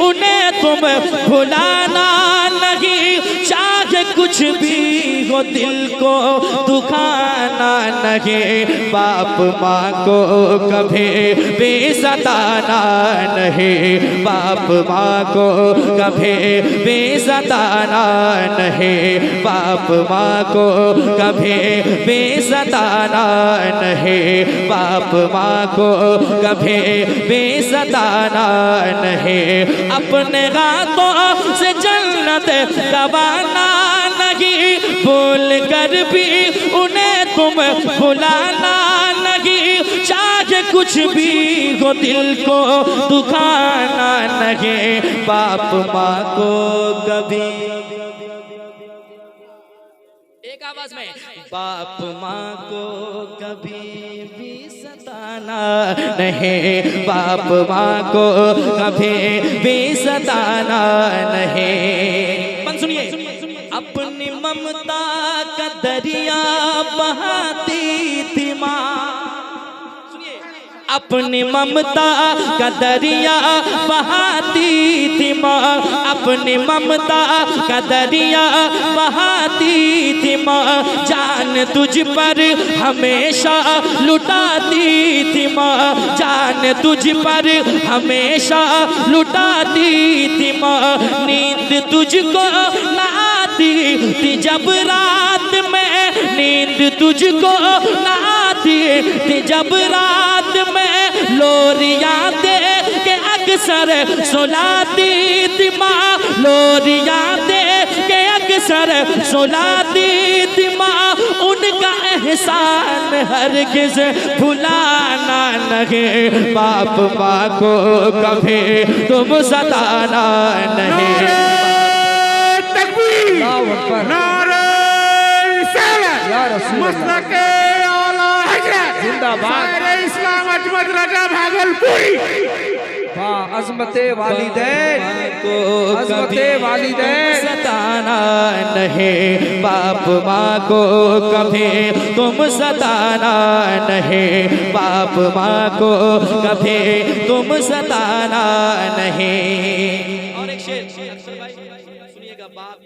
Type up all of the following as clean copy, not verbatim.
उन्हें तुम भुलाना नहीं, चाहे कुछ भी हो दिल को दुखाना नहीं। बाप माँ को कभी भी सताना नहीं, बाप माँ को कभी भी सताना नहीं, बाप माँ को कभी भी सताना नहीं, बाप माँ को कभी भी सताना नहीं। अपने हाथों से जन्नत गवाना नहीं, भूल कर भी उन्हें तुम भुलाना नहीं, चाहे कुछ भी हो दिल को दुखाना नहीं। बाप माँ को कभी, एक आवाज में, बाप माँ को कभी भी सताना नहीं, बाप माँ को कभी भी सताना नहीं। मन सुनिए, अपनी ममता का दरिया बहाती थी माँ, अपनी ममता का दरिया बहाती थी माँ, अपनी ममता का दरिया बहाती थी माँ, जान तुझ पर हमेशा लुटाती थी माँ, जान तुझ पर हमेशा लुटाती थी माँ। नींद तुझको न आती थी जब रात में, नींद तुझको न आती थी जब रात में, लोरियां दे के अक्सर सुलाती थी माँ, लोरियां दे के अक्सर सुलाती थी माँ। उनका एहसान हरगिज़ भुलाना नहीं, बाप माँ को कभी तुम सताना नहीं। अज़मते वालिदैन को अज़मते वालिदैन सताना नहीं, बाप माँ को कभी तुम सताना नहीं, बाप माँ को कभी तुम सताना नहीं। और एक शेर सुनिएगा, बाप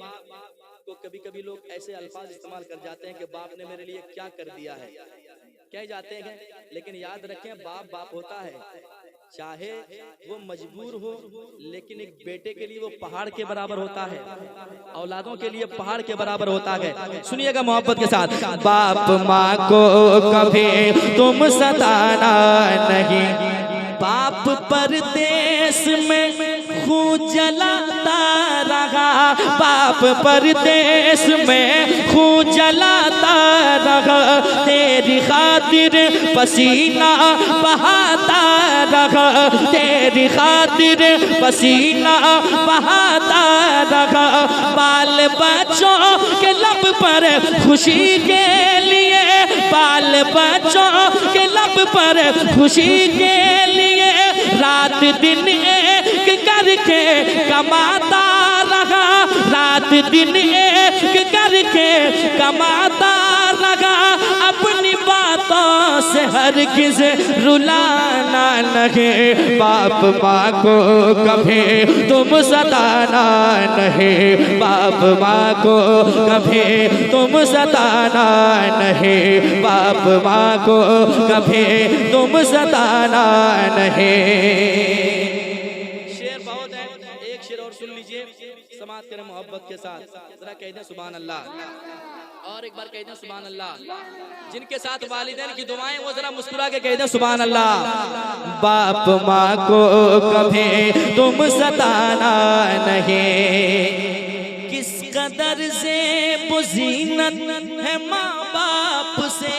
को कभी कभी लोग ऐसे अल्फाज इस्तेमाल कर जाते हैं कि बाप ने मेरे लिए क्या कर दिया है, कह जाते हैं, लेकिन याद रखें बाप बाप होता है, चाहे वो मजबूर हो, लेकिन एक बेटे के लिए वो पहाड़ के बराबर होता है, औलादों के लिए पहाड़ के बराबर होता है। सुनिएगा मोहब्बत के साथ, बाप माँ को कभी तुम सताना नहीं, बाप परदेश में खून जलाता रहा, बाप परदेश में खून जलाता रहा, तेरी खातिर पसीना बहाता रहा, तेरी खातिर पसीना बहाता रहा। बाल बच्चों के लब पर खुशी के लिए, बाल बच्चों के लब पर खुशी के लिए, रात दिन एक करके कमाता रहा, रात दिन एक करके कमाता रहा। अपनी बातों से हरगिज़ रुलाना नहीं, बाप माँ को कभी तुम सताना नहीं, बाप माँ को कभी तुम सताना नहीं, बाप माँ को कभी तुम सताना नहीं। सुन लीजिए, समाप्त करें मोहब्बत के साथ, जरा कह दें सुभान अल्लाह, और एक बार कह दें सुभान अल्लाह। जिनके साथ वालिदैन की दुआएं वो जरा मुस्कुरा के कह दें सुभान अल्लाह। बाप माँ को कभी तुम सताना नहीं, किस कदर से बुज़ीनत है माँ बाप से।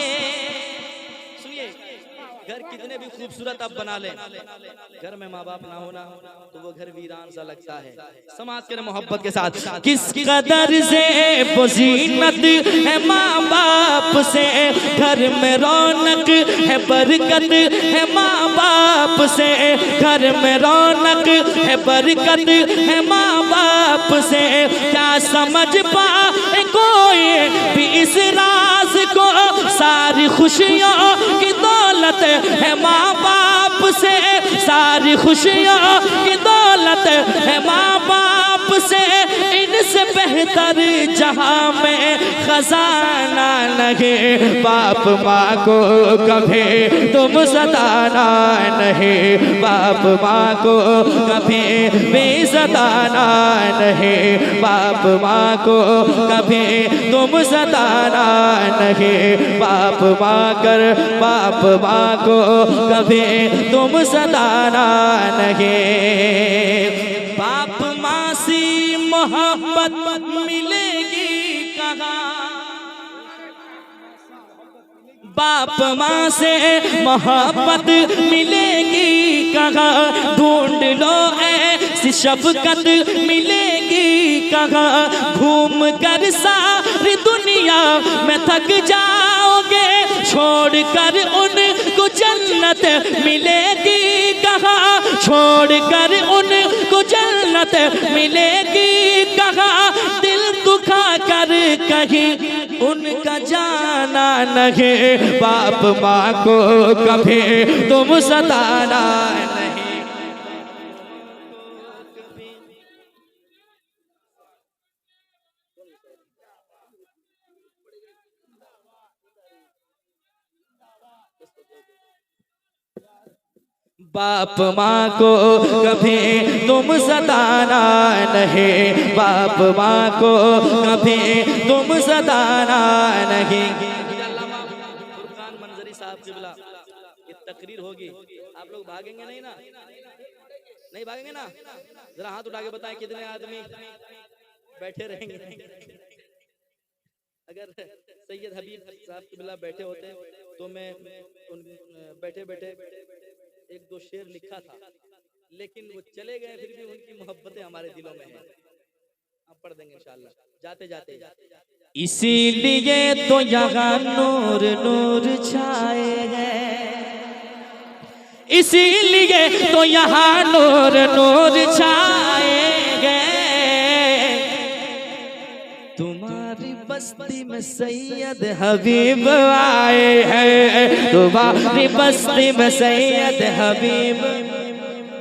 घर कितने भी खूबसूरत आप बना लें, घर में माँ बाप ना होना तो वो घर वीरान सा लगता है। समाज के मोहब्बत के साथ, किस कदर से बुज़ीनत है माँ बाप से, घर में रौनक है बरकत है माँ बाप से, घर में रौनक है बरकत है माँ बाप से। क्या समझ पाए कोई भी इस राज को, सारी खुशियों की दौलत है माँ बाप से, सारी खुशियों की दौलत दौलत है माँ बाप से, इनसे बेहतर जहां में खजाना नहीं। बाप माँ को कभी तुम सताना नहीं, बाप माँ को कभी भी सताना नहीं, बाप माँ को कभी तुम सताना नहीं। बाप माँ को कभी तुम सताना नहीं। बाप माँ सी मोहब्बत मिलेगी कहाँ, बाप माँ से मोहब्बत मिलेगी कहाँ। ढूंढ लो ऐसी शफकत मिलेगी कहाँ। घूम कर सारी दुनिया में थक जाओगे, छोड़ कर उनको जन्नत मिलेगी कहाँ, छोड़ कर उनको जन्नत मिलेगी कहाँ। दिल दुखा कर कहीं उनका जाना नहीं, बाप माँ को कभी तुम सताना नहीं। बाप माँ को कभी तुम सताना नहीं, बाप माँ को कभी तुम सताना नहीं। मंजरी साहब क़िबला ये तकरीर होगी, आप लोग भागेंगे नहीं ना, नहीं भागेंगे ना? जरा हाथ उठा के बताएं कितने आदमी बैठे रहेंगे। अगर सैयद हबीब साहब क़िबला बैठे होते तो मैं उन बैठे बैठे एक दो शेर लिखा था, लेकिन वो चले गए, फिर भी उनकी मोहब्बतें हमारे दिलों में हैं। आप पढ़ देंगे इंशाअल्लाह जाते जाते। इसीलिए तो यहाँ नूर नूर छाए हैं, इसीलिए तो यहाँ नूर नूर छाए हैं। तुम्हारी बस्ती में सैयद हबीब आए हैं, तुम्हारी बस्ती में सैयद हबीब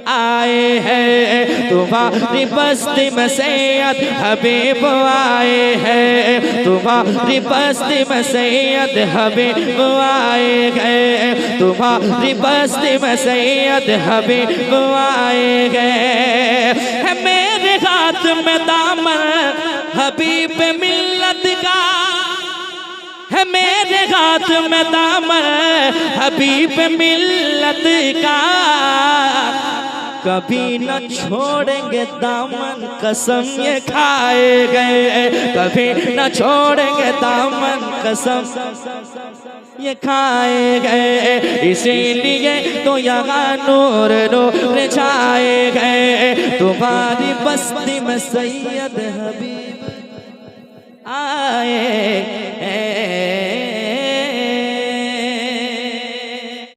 आए हैं, तुम्हारी बस्ती में सैयद हबीब आए हैं, तुम्हारी बस्ती में सैयद हबीब आए हैं, तुम्हारी बस्ती में सैयद हबीब आए हैं। मेरे हाथ में दामन हबीब मिल्लत का है, मेरे हाथ में दामन हबीब मिल्लत का। कभी न छोड़ेंगे दामन कसम ये खाए गए, कभी न छोड़ेंगे दामन कसम ये खाए गए। इसीलिए तो यहाँ नूर नूर छाए गए, तुम्हारी बस्ती में सैयद हबीब आए